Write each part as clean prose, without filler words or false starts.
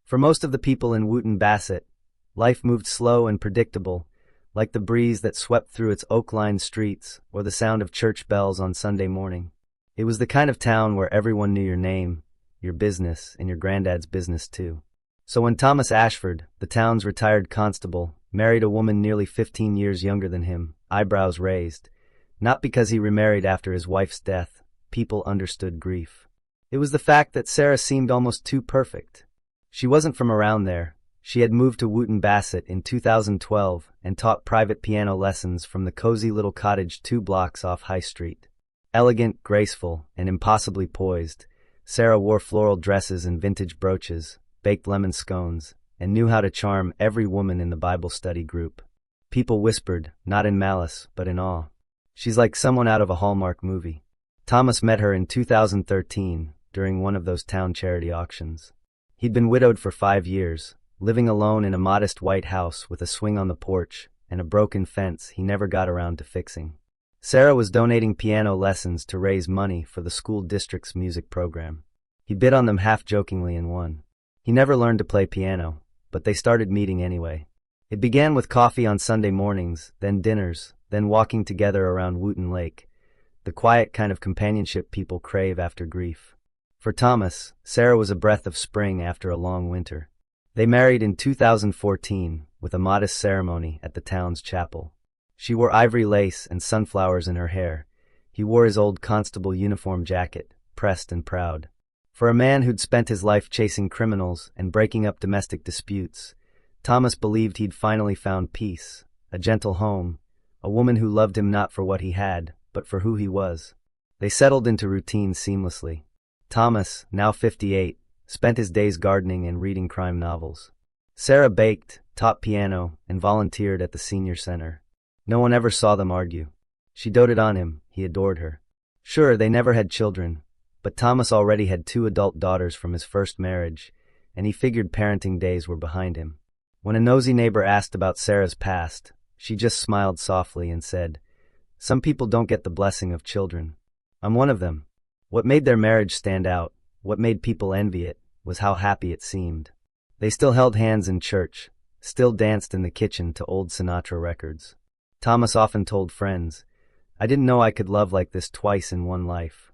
For most of the people in Wootton Bassett, life moved slow and predictable, like the breeze that swept through its oak-lined streets or the sound of church bells on Sunday morning. It was the kind of town where everyone knew your name, your business, and your granddad's business too. So when Thomas Ashford, the town's retired constable, married a woman nearly 15 years younger than him, eyebrows raised. Not because he remarried after his wife's death, people understood grief. It was the fact that Sarah seemed almost too perfect. She wasn't from around there. She had moved to Wootton Bassett in 2012 and taught private piano lessons from the cozy little cottage 2 blocks off High Street. Elegant, graceful, and impossibly poised, Sarah wore floral dresses and vintage brooches, baked lemon scones, and knew how to charm every woman in the Bible study group. People whispered, not in malice, but in awe. She's like someone out of a Hallmark movie. Thomas met her in 2013 during one of those town charity auctions. He'd been widowed for 5 years, living alone in a modest white house with a swing on the porch and a broken fence he never got around to fixing. Sarah was donating piano lessons to raise money for the school district's music program. He bid on them half-jokingly and won. He never learned to play piano, but they started meeting anyway. It began with coffee on Sunday mornings, then dinners, then walking together around Wootton Lake, the quiet kind of companionship people crave after grief. For Thomas, Sarah was a breath of spring after a long winter. They married in 2014 with a modest ceremony at the town's chapel. She wore ivory lace and sunflowers in her hair. He wore his old constable uniform jacket, pressed and proud. For a man who'd spent his life chasing criminals and breaking up domestic disputes, Thomas believed he'd finally found peace, a gentle home, a woman who loved him not for what he had, but for who he was. They settled into routine seamlessly. Thomas, now 58, spent his days gardening and reading crime novels. Sarah baked, taught piano, and volunteered at the senior center. No one ever saw them argue. She doted on him, he adored her. Sure, they never had children, but Thomas already had 2 adult daughters from his first marriage, and he figured parenting days were behind him. When a nosy neighbor asked about Sarah's past, she just smiled softly and said, "Some people don't get the blessing of children. I'm one of them." What made their marriage stand out, what made people envy it, was how happy it seemed. They still held hands in church, still danced in the kitchen to old Sinatra records. Thomas often told friends, "I didn't know I could love like this twice in one life."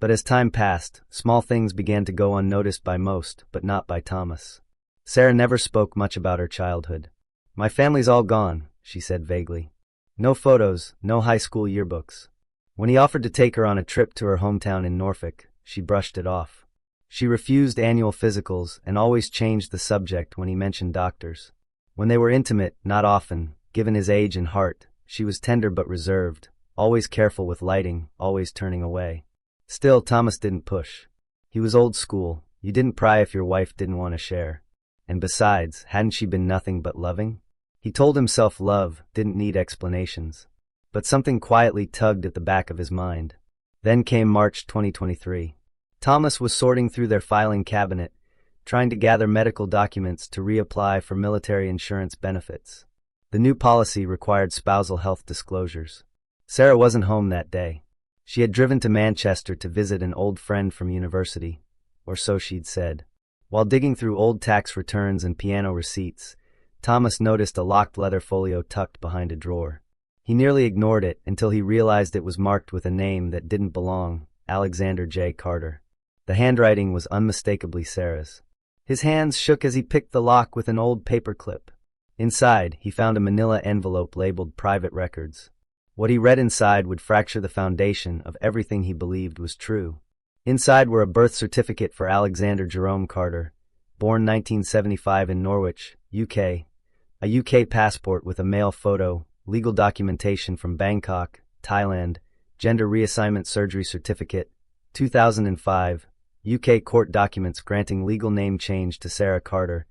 But as time passed, small things began to go unnoticed by most, but not by Thomas. Sarah never spoke much about her childhood. "My family's all gone," she said vaguely. No photos, no high school yearbooks. When he offered to take her on a trip to her hometown in Norfolk, she brushed it off. She refused annual physicals and always changed the subject when he mentioned doctors. When they were intimate, not often, given his age and heart, she was tender but reserved, always careful with lighting, always turning away. Still, Thomas didn't push. He was old school. You didn't pry if your wife didn't want to share. And besides, hadn't she been nothing but loving? He told himself love didn't need explanations. But something quietly tugged at the back of his mind. Then came March 2023. Thomas was sorting through their filing cabinet, trying to gather medical documents to reapply for military insurance benefits. The new policy required spousal health disclosures. Sarah wasn't home that day. She had driven to Manchester to visit an old friend from university, or so she'd said. While digging through old tax returns and piano receipts, Thomas noticed a locked leather folio tucked behind a drawer. He nearly ignored it until he realized it was marked with a name that didn't belong, Alexander J. Carter. The handwriting was unmistakably Sarah's. His hands shook as he picked the lock with an old paperclip. Inside, he found a manila envelope labeled Private Records. What he read inside would fracture the foundation of everything he believed was true. Inside were a birth certificate for Alexander Jerome Carter, born 1975 in Norwich, UK, a UK passport with a male photo, legal documentation from Bangkok, Thailand, gender reassignment surgery certificate, 2005, UK court documents granting legal name change to Sarah Carter,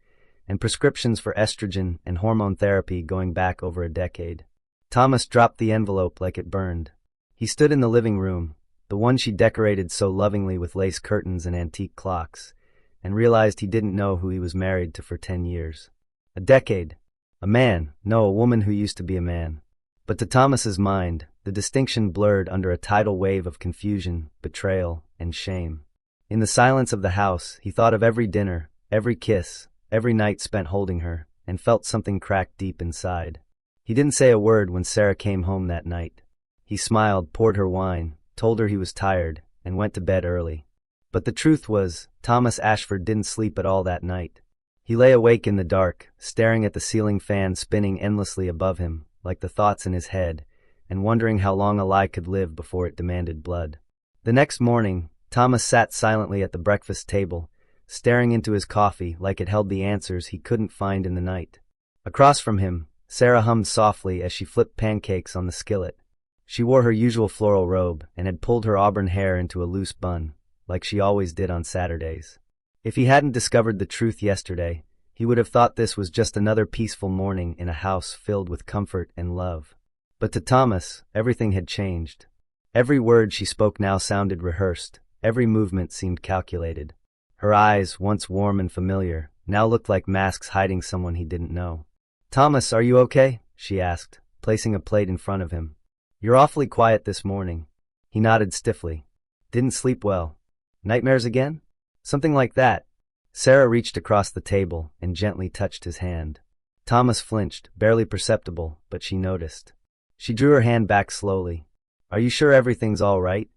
and prescriptions for estrogen and hormone therapy going back over a decade. Thomas dropped the envelope like it burned. He stood in the living room, the one she decorated so lovingly with lace curtains and antique clocks, and realized he didn't know who he was married to for 10 years. A decade. A man, no, a woman who used to be a man. But to Thomas's mind, the distinction blurred under a tidal wave of confusion, betrayal, and shame. In the silence of the house, he thought of every dinner, every kiss, every night spent holding her, and felt something crack deep inside. He didn't say a word when Sarah came home that night. He smiled, poured her wine, told her he was tired, and went to bed early. But the truth was, Thomas Ashford didn't sleep at all that night. He lay awake in the dark, staring at the ceiling fan spinning endlessly above him, like the thoughts in his head, and wondering how long a lie could live before it demanded blood. The next morning, Thomas sat silently at the breakfast table, staring into his coffee like it held the answers he couldn't find in the night. Across from him, Sarah hummed softly as she flipped pancakes on the skillet. She wore her usual floral robe and had pulled her auburn hair into a loose bun, like she always did on Saturdays. If he hadn't discovered the truth yesterday, he would have thought this was just another peaceful morning in a house filled with comfort and love. But to Thomas, everything had changed. Every word she spoke now sounded rehearsed, every movement seemed calculated. Her eyes, once warm and familiar, now looked like masks hiding someone he didn't know. "Thomas, are you okay?" she asked, placing a plate in front of him. "You're awfully quiet this morning." He nodded stiffly. "Didn't sleep well. Nightmares again?" "Something like that." Sarah reached across the table and gently touched his hand. Thomas flinched, barely perceptible, but she noticed. She drew her hand back slowly. "Are you sure everything's all right?"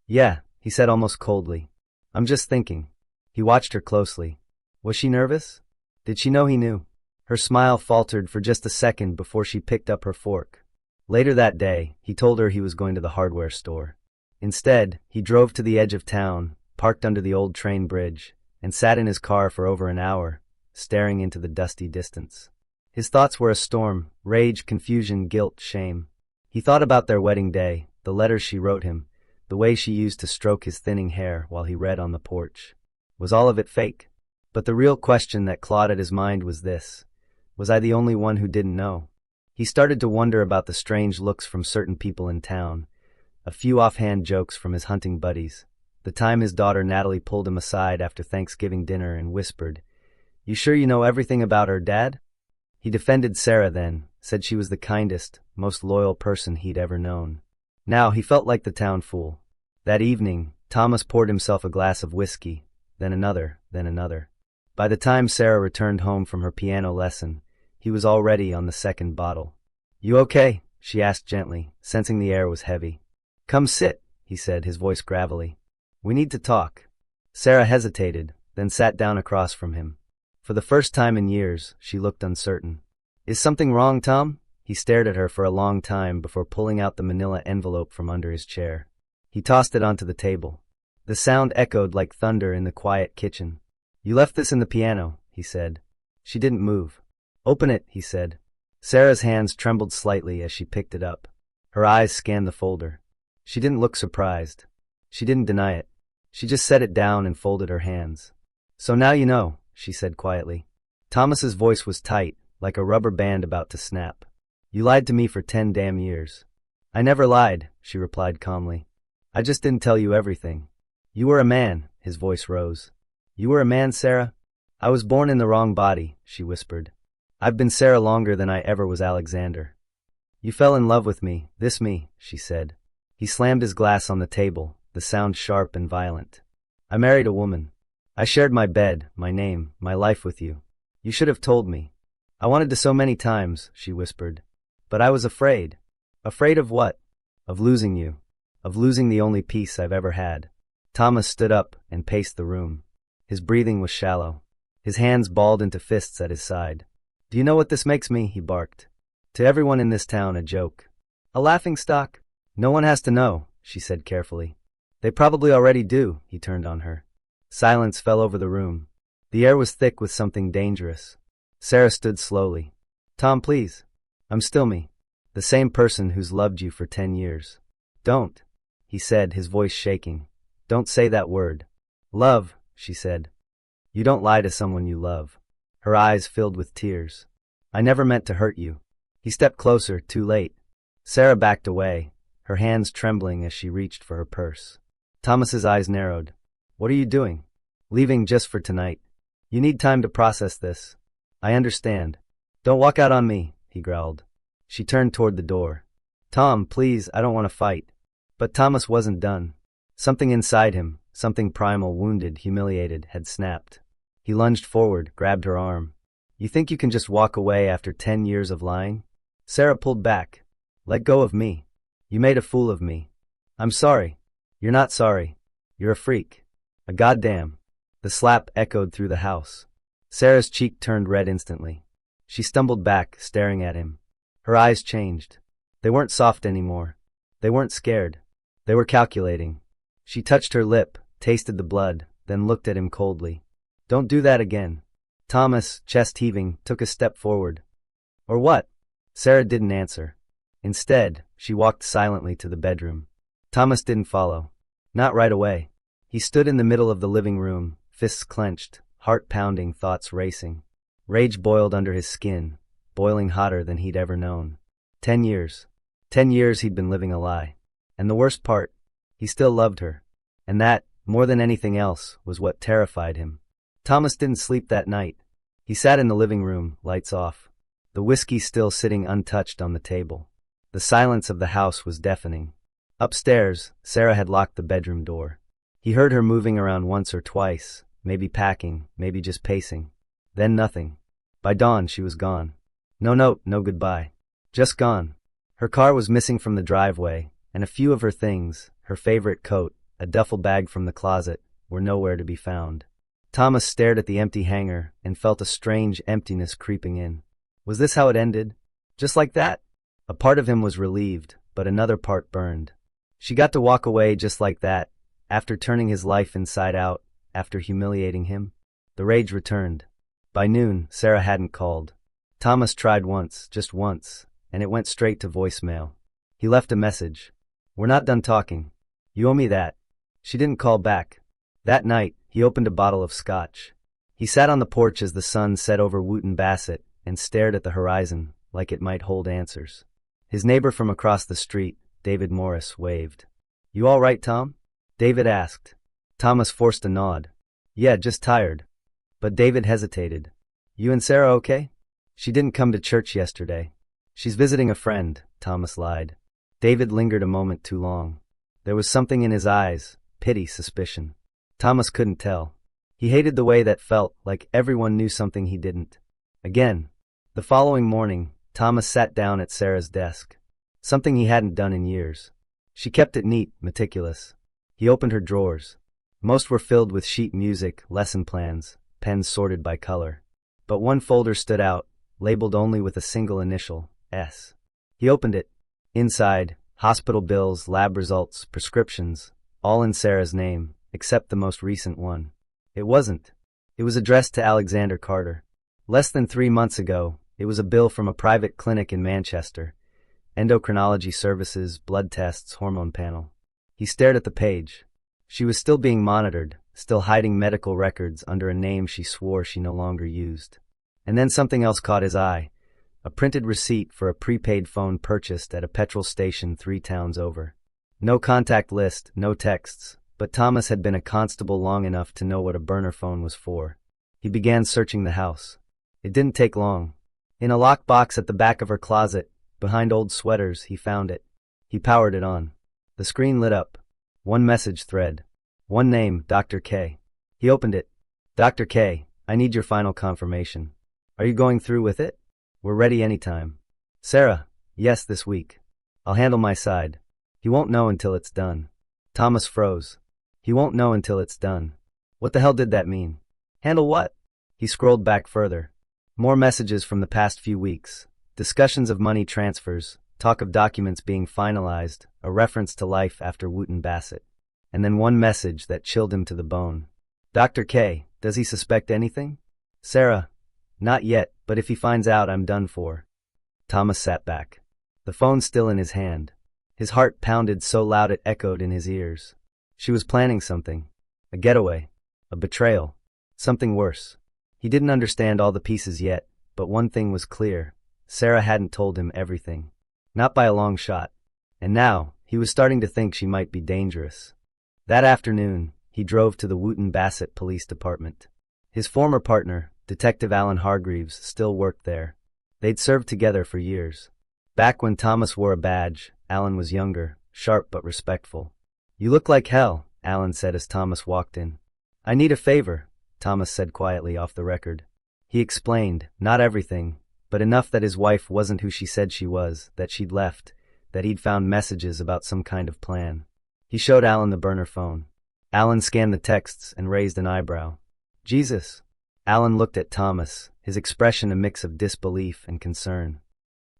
"Yeah," he said almost coldly. "I'm just thinking." He watched her closely. Was she nervous? Did she know he knew? Her smile faltered for just a second before she picked up her fork. Later that day, he told her he was going to the hardware store. Instead, he drove to the edge of town, parked under the old train bridge, and sat in his car for over an hour, staring into the dusty distance. His thoughts were a storm: rage, confusion, guilt, shame. He thought about their wedding day, the letters she wrote him, the way she used to stroke his thinning hair while he read on the porch. Was all of it fake? But the real question that clawed at his mind was this: was I the only one who didn't know? He started to wonder about the strange looks from certain people in town, a few offhand jokes from his hunting buddies, the time his daughter Natalie pulled him aside after Thanksgiving dinner and whispered, "You sure you know everything about her, Dad?" He defended Sarah then, said she was the kindest, most loyal person he'd ever known. Now he felt like the town fool. That evening, Thomas poured himself a glass of whiskey, then another, then another. By the time Sarah returned home from her piano lesson, he was already on the second bottle. "You okay?" she asked gently, sensing the air was heavy. "Come sit," he said, his voice gravelly. "We need to talk." Sarah hesitated, then sat down across from him. For the first time in years, she looked uncertain. "Is something wrong, Tom?" He stared at her for a long time before pulling out the manila envelope from under his chair. He tossed it onto the table. The sound echoed like thunder in the quiet kitchen. "You left this in the piano," he said. She didn't move. "Open it," he said. Sarah's hands trembled slightly as she picked it up. Her eyes scanned the folder. She didn't look surprised. She didn't deny it. She just set it down and folded her hands. "So now you know," she said quietly. Thomas's voice was tight, like a rubber band about to snap. "You lied to me for 10 damn years." "I never lied," she replied calmly. "I just didn't tell you everything." "You were a man," his voice rose. "You were a man, Sarah?" "I was born in the wrong body," she whispered. "I've been Sarah longer than I ever was Alexander." "You fell in love with me, this me," she said. He slammed his glass on the table, the sound sharp and violent. "I married a woman. I shared my bed, my name, my life with you. You should have told me. I wanted to so many times," she whispered. "But I was afraid." "Afraid of what?" "Of losing you. Of losing the only peace I've ever had." Thomas stood up and paced the room. His breathing was shallow. His hands balled into fists at his side. "Do you know what this makes me?" he barked. "To everyone in this town, a joke. A laughingstock." "No one has to know," she said carefully. "They probably already do," he turned on her. Silence fell over the room. The air was thick with something dangerous. Sarah stood slowly. "Tom, please. I'm still me. The same person who's loved you for 10 years. Don't," he said, his voice shaking. "Don't say that word." "Love," she said. "You don't lie to someone you love." Her eyes filled with tears. "I never meant to hurt you." He stepped closer, too late. Sarah backed away, her hands trembling as she reached for her purse. Thomas's eyes narrowed. "What are you doing?" "Leaving just for tonight. You need time to process this." "I understand." "Don't walk out on me," he growled. She turned toward the door. "Tom, please, I don't want to fight." But Thomas wasn't done. Something inside him, something primal, wounded, humiliated, had snapped. He lunged forward, grabbed her arm. You think you can just walk away after 10 years of lying? Sarah pulled back. Let go of me. You made a fool of me. I'm sorry. You're not sorry. You're a freak. A goddamn. The slap echoed through the house. Sarah's cheek turned red instantly. She stumbled back, staring at him. Her eyes changed. They weren't soft anymore. They weren't scared. They were calculating. She touched her lip, tasted the blood, then looked at him coldly. Don't do that again. Thomas, chest heaving, took a step forward. Or what? Sarah didn't answer. Instead, she walked silently to the bedroom. Thomas didn't follow. Not right away. He stood in the middle of the living room, fists clenched, heart pounding, thoughts racing. Rage boiled under his skin, boiling hotter than he'd ever known. 10 years. 10 years he'd been living a lie. And the worst part, he still loved her. And that, more than anything else, was what terrified him. Thomas didn't sleep that night. He sat in the living room, lights off. The whiskey still sitting untouched on the table. The silence of the house was deafening. Upstairs, Sarah had locked the bedroom door. He heard her moving around once or twice, maybe packing, maybe just pacing. Then nothing. By dawn, she was gone. No note, no goodbye. Just gone. Her car was missing from the driveway, and a few of her things, her favorite coat, a duffel bag from the closet, were nowhere to be found. Thomas stared at the empty hangar and felt a strange emptiness creeping in. Was this how it ended? Just like that? A part of him was relieved, but another part burned. She got to walk away just like that, after turning his life inside out, after humiliating him. The rage returned. By noon, Sarah hadn't called. Thomas tried once, just once, and it went straight to voicemail. He left a message. We're not done talking. You owe me that. She didn't call back. That night, he opened a bottle of scotch. He sat on the porch as the sun set over Wootton Bassett and stared at the horizon like it might hold answers. His neighbor from across the street, David Morris, waved. You all right, Tom? David asked. Thomas forced a nod. Yeah, just tired. But David hesitated. You and Sarah okay? She didn't come to church yesterday. She's visiting a friend, Thomas lied. David lingered a moment too long. There was something in his eyes, pity, suspicion. Thomas couldn't tell. He hated the way that felt like everyone knew something he didn't. Again. The following morning, Thomas sat down at Sarah's desk. Something he hadn't done in years. She kept it neat, meticulous. He opened her drawers. Most were filled with sheet music, lesson plans, pens sorted by color. But one folder stood out, labeled only with a single initial, S. He opened it. Inside, hospital bills, lab results, prescriptions, all in Sarah's name, except the most recent one. It wasn't. It was addressed to Alexander Carter. Less than 3 months ago, it was a bill from a private clinic in Manchester. Endocrinology services, blood tests, hormone panel. He stared at the page. She was still being monitored, still hiding medical records under a name she swore she no longer used. And then something else caught his eye. A printed receipt for a prepaid phone purchased at a petrol station 3 towns over. No contact list, no texts, but Thomas had been a constable long enough to know what a burner phone was for. He began searching the house. It didn't take long. In a locked box at the back of her closet, behind old sweaters, he found it. He powered it on. The screen lit up. One message thread. One name, Dr. K. He opened it. Dr. K, I need your final confirmation. Are you going through with it? We're ready anytime. Sarah, yes, this week. I'll handle my side. He won't know until it's done. Thomas froze. He won't know until it's done. What the hell did that mean? Handle what? He scrolled back further. More messages from the past few weeks. Discussions of money transfers, talk of documents being finalized, a reference to life after Wootton Bassett. And then one message that chilled him to the bone. Dr. K, does he suspect anything? Sarah, not yet, but if he finds out, I'm done for. Thomas sat back. The phone still in his hand. His heart pounded so loud it echoed in his ears. She was planning something. A getaway. A betrayal. Something worse. He didn't understand all the pieces yet, but one thing was clear. Sarah hadn't told him everything. Not by a long shot. And now, he was starting to think she might be dangerous. That afternoon, he drove to the Wootton Bassett Police Department. His former partner, Detective Alan Hargreaves, still worked there. They'd served together for years. Back when Thomas wore a badge, Alan was younger, sharp but respectful. You look like hell, Alan said as Thomas walked in. I need a favor. Thomas said quietly off the record. He explained, not everything, but enough that his wife wasn't who she said she was, that she'd left, that he'd found messages about some kind of plan. He showed Alan the burner phone. Alan scanned the texts and raised an eyebrow. Jesus. Alan looked at Thomas, his expression a mix of disbelief and concern.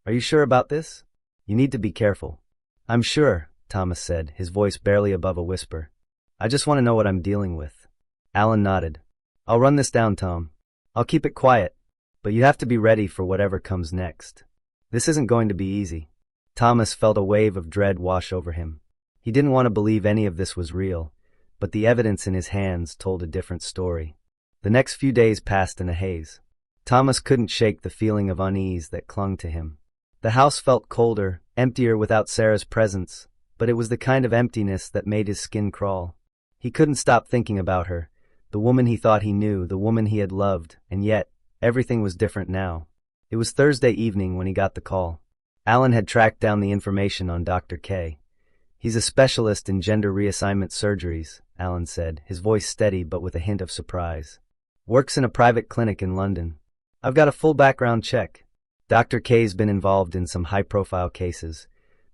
Are you sure about this? You need to be careful. I'm sure, Thomas said, his voice barely above a whisper. I just want to know what I'm dealing with. Alan nodded. I'll run this down, Tom. I'll keep it quiet, but you have to be ready for whatever comes next. This isn't going to be easy. Thomas felt a wave of dread wash over him. He didn't want to believe any of this was real, but the evidence in his hands told a different story. The next few days passed in a haze. Thomas couldn't shake the feeling of unease that clung to him. The house felt colder, emptier without Sarah's presence, but it was the kind of emptiness that made his skin crawl. He couldn't stop thinking about her, the woman he thought he knew, the woman he had loved, and yet, everything was different now. It was Thursday evening when he got the call. Alan had tracked down the information on Dr. K. He's a specialist in gender reassignment surgeries, Alan said, his voice steady but with a hint of surprise. Works in a private clinic in London. I've got a full background check. Dr. K's been involved in some high-profile cases,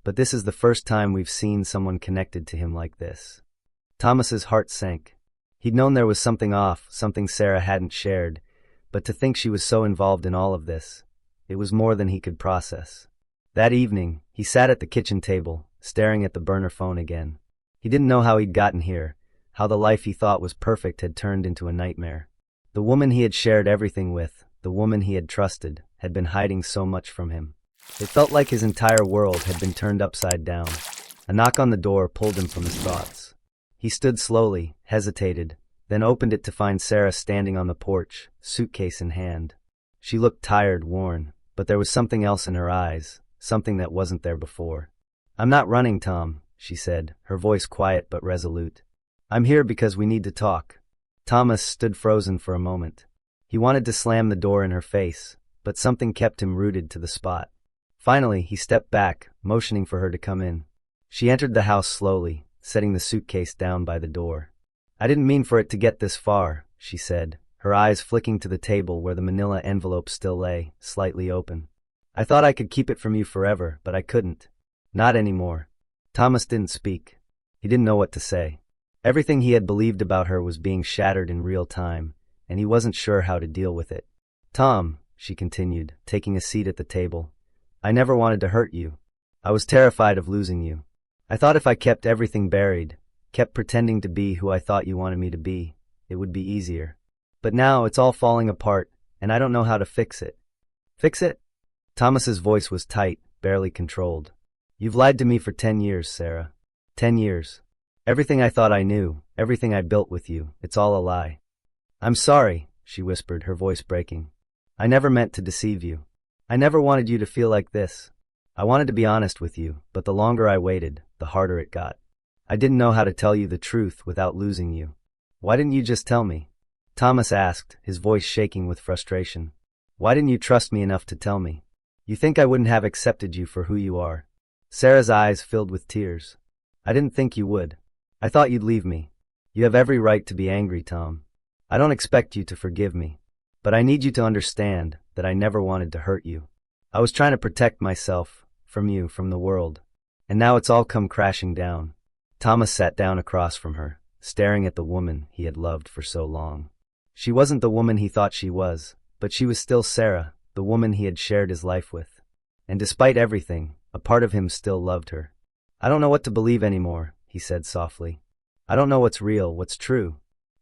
but this is the first time we've seen someone connected to him like this. Thomas's heart sank. He'd known there was something off, something Sarah hadn't shared, but to think she was so involved in all of this, it was more than he could process. That evening, he sat at the kitchen table, staring at the burner phone again. He didn't know how he'd gotten here, how the life he thought was perfect had turned into a nightmare. The woman he had shared everything with, the woman he had trusted, had been hiding so much from him. It felt like his entire world had been turned upside down. A knock on the door pulled him from his thoughts. He stood slowly, hesitated, then opened it to find Sarah standing on the porch, suitcase in hand. She looked tired, worn, but there was something else in her eyes, something that wasn't there before. I'm not running, Tom, she said, her voice quiet but resolute. I'm here because we need to talk. Thomas stood frozen for a moment. He wanted to slam the door in her face, but something kept him rooted to the spot. Finally, he stepped back, motioning for her to come in. She entered the house slowly, setting the suitcase down by the door. I didn't mean for it to get this far, she said, her eyes flicking to the table where the manila envelope still lay, slightly open. I thought I could keep it from you forever, but I couldn't. Not anymore. Thomas didn't speak. He didn't know what to say. Everything he had believed about her was being shattered in real time, and he wasn't sure how to deal with it. Tom, she continued, taking a seat at the table, I never wanted to hurt you. I was terrified of losing you. I thought if I kept everything buried, kept pretending to be who I thought you wanted me to be, it would be easier. But now it's all falling apart, and I don't know how to fix it. Fix it? Thomas's voice was tight, barely controlled. You've lied to me for 10 years, Sarah. 10 years. Everything I thought I knew, everything I built with you, it's all a lie. I'm sorry, she whispered, her voice breaking. I never meant to deceive you. I never wanted you to feel like this. I wanted to be honest with you, but the longer I waited, the harder it got. I didn't know how to tell you the truth without losing you. Why didn't you just tell me? Thomas asked, his voice shaking with frustration. Why didn't you trust me enough to tell me? You think I wouldn't have accepted you for who you are? Sarah's eyes filled with tears. I didn't think you would. I thought you'd leave me. You have every right to be angry, Tom. I don't expect you to forgive me. But I need you to understand that I never wanted to hurt you. I was trying to protect myself, from you, from the world. And now it's all come crashing down. Thomas sat down across from her, staring at the woman he had loved for so long. She wasn't the woman he thought she was, but she was still Sarah, the woman he had shared his life with. And despite everything, a part of him still loved her. I don't know what to believe anymore, he said softly. I don't know what's real, what's true.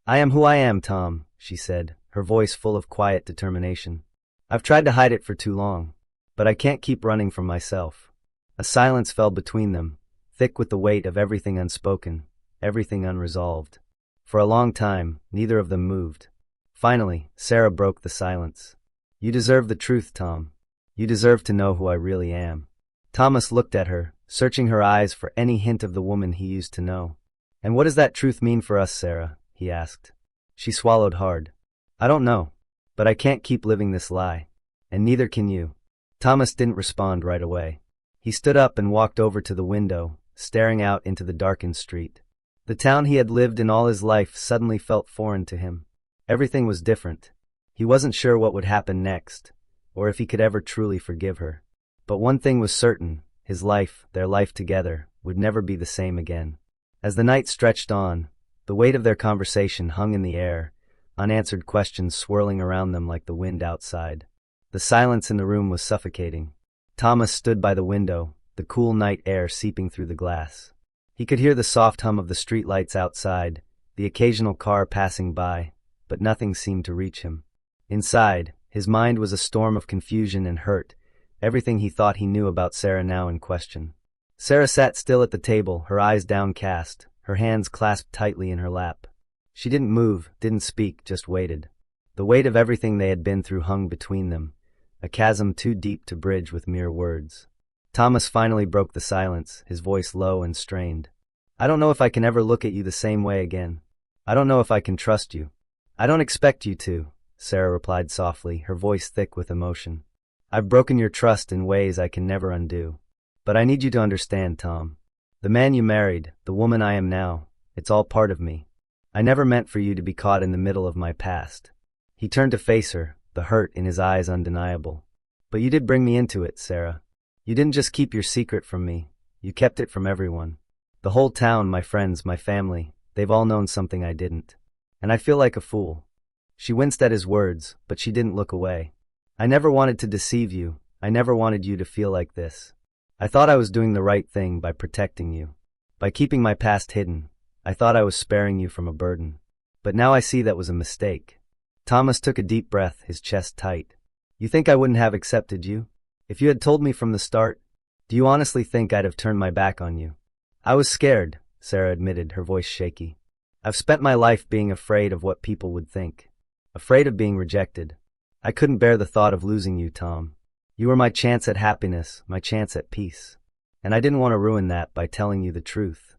I am who I am, Tom, she said, her voice full of quiet determination. I've tried to hide it for too long, but I can't keep running from myself. A silence fell between them, thick with the weight of everything unspoken, everything unresolved. For a long time, neither of them moved. Finally, Sarah broke the silence. You deserve the truth, Tom. You deserve to know who I really am. Thomas looked at her, searching her eyes for any hint of the woman he used to know. And what does that truth mean for us, Sarah? He asked. She swallowed hard. I don't know, but I can't keep living this lie. And neither can you. Thomas didn't respond right away. He stood up and walked over to the window, staring out into the darkened street. The town he had lived in all his life suddenly felt foreign to him. Everything was different. He wasn't sure what would happen next, or if he could ever truly forgive her. But one thing was certain, his life, their life together, would never be the same again. As the night stretched on, the weight of their conversation hung in the air, unanswered questions swirling around them like the wind outside. The silence in the room was suffocating. Thomas stood by the window, the cool night air seeping through the glass. He could hear the soft hum of the streetlights outside, the occasional car passing by, but nothing seemed to reach him. Inside, his mind was a storm of confusion and hurt, everything he thought he knew about Sarah now in question. Sarah sat still at the table, her eyes downcast, her hands clasped tightly in her lap. She didn't move, didn't speak, just waited. The weight of everything they had been through hung between them, a chasm too deep to bridge with mere words. Thomas finally broke the silence, his voice low and strained. "I don't know if I can ever look at you the same way again. I don't know if I can trust you." "I don't expect you to," Sarah replied softly, her voice thick with emotion. "I've broken your trust in ways I can never undo. But I need you to understand, Tom. The man you married, the woman I am now, it's all part of me. I never meant for you to be caught in the middle of my past." He turned to face her, the hurt in his eyes undeniable. "But you did bring me into it, Sarah. You didn't just keep your secret from me, you kept it from everyone. The whole town, my friends, my family, they've all known something I didn't. And I feel like a fool." She winced at his words, but she didn't look away. "I never wanted to deceive you. I never wanted you to feel like this. I thought I was doing the right thing by protecting you. By keeping my past hidden, I thought I was sparing you from a burden. But now I see that was a mistake." Thomas took a deep breath, his chest tight. "You think I wouldn't have accepted you? If you had told me from the start, do you honestly think I'd have turned my back on you?" "I was scared," Sarah admitted, her voice shaky. "I've spent my life being afraid of what people would think. Afraid of being rejected. I couldn't bear the thought of losing you, Tom. You were my chance at happiness, my chance at peace. And I didn't want to ruin that by telling you the truth."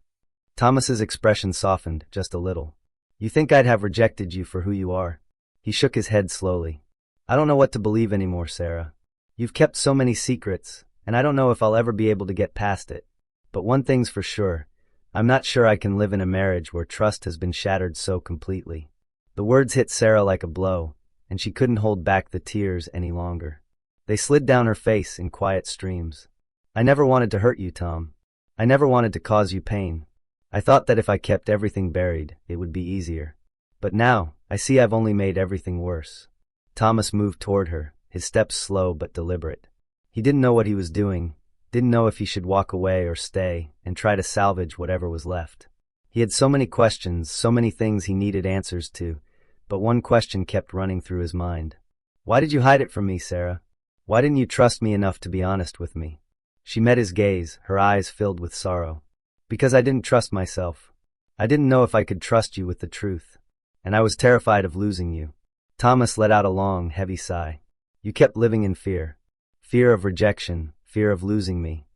Thomas's expression softened just a little. "You think I'd have rejected you for who you are?" He shook his head slowly. "I don't know what to believe anymore, Sarah. You've kept so many secrets, and I don't know if I'll ever be able to get past it. But one thing's for sure, I'm not sure I can live in a marriage where trust has been shattered so completely." The words hit Sarah like a blow, and she couldn't hold back the tears any longer. They slid down her face in quiet streams. "I never wanted to hurt you, Tom. I never wanted to cause you pain. I thought that if I kept everything buried, it would be easier. But now, I see I've only made everything worse." Thomas moved toward her, his steps slow but deliberate. He didn't know what he was doing, didn't know if he should walk away or stay and try to salvage whatever was left. He had so many questions, so many things he needed answers to, but one question kept running through his mind. "Why did you hide it from me, Sarah? Why didn't you trust me enough to be honest with me?" She met his gaze, her eyes filled with sorrow. "Because I didn't trust myself. I didn't know if I could trust you with the truth. And I was terrified of losing you." Thomas let out a long, heavy sigh. "You kept living in fear. Fear of rejection, fear of losing me.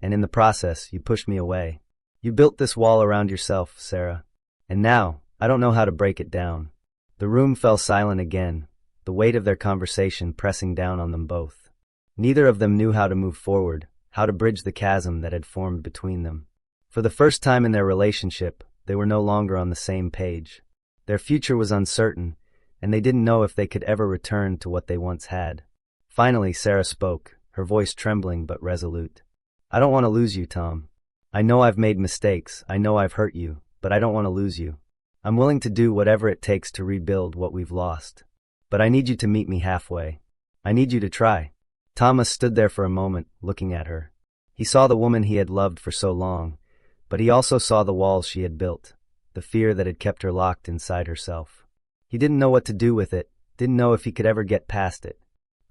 And in the process, you pushed me away. You built this wall around yourself, Sarah. And now, I don't know how to break it down." The room fell silent again, the weight of their conversation pressing down on them both. Neither of them knew how to move forward, how to bridge the chasm that had formed between them. For the first time in their relationship, they were no longer on the same page. Their future was uncertain, and they didn't know if they could ever return to what they once had. Finally, Sarah spoke, her voice trembling but resolute. "I don't want to lose you, Tom. I know I've made mistakes, I know I've hurt you, but I don't want to lose you. I'm willing to do whatever it takes to rebuild what we've lost. But I need you to meet me halfway. I need you to try." Thomas stood there for a moment, looking at her. He saw the woman he had loved for so long, but he also saw the walls she had built, the fear that had kept her locked inside herself. He didn't know what to do with it, didn't know if he could ever get past it.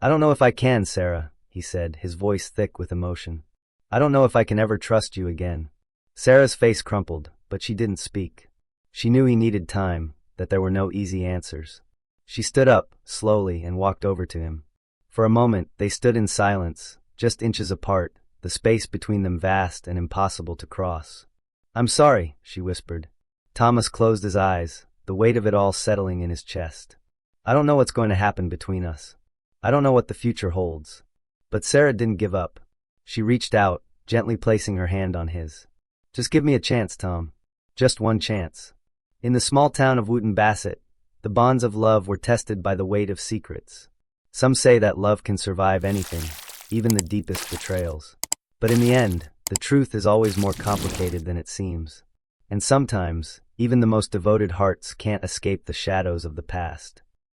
"I don't know if I can, Sarah," he said, his voice thick with emotion. "I don't know if I can ever trust you again." Sarah's face crumpled, but she didn't speak. She knew he needed time, that there were no easy answers. She stood up, slowly, and walked over to him. For a moment, they stood in silence, just inches apart, the space between them vast and impossible to cross. "I'm sorry," she whispered. Thomas closed his eyes, the weight of it all settling in his chest. "I don't know what's going to happen between us. I don't know what the future holds." But Sarah didn't give up. She reached out, gently placing her hand on his. "Just give me a chance, Tom. Just one chance. In the small town of Wooton Bassett, The bonds of love were tested by the weight of secrets. Some say that love can survive anything, even the deepest betrayals. But in the end, the truth is always more complicated than it seems. And sometimes, even the most devoted hearts can't escape the shadows of the past.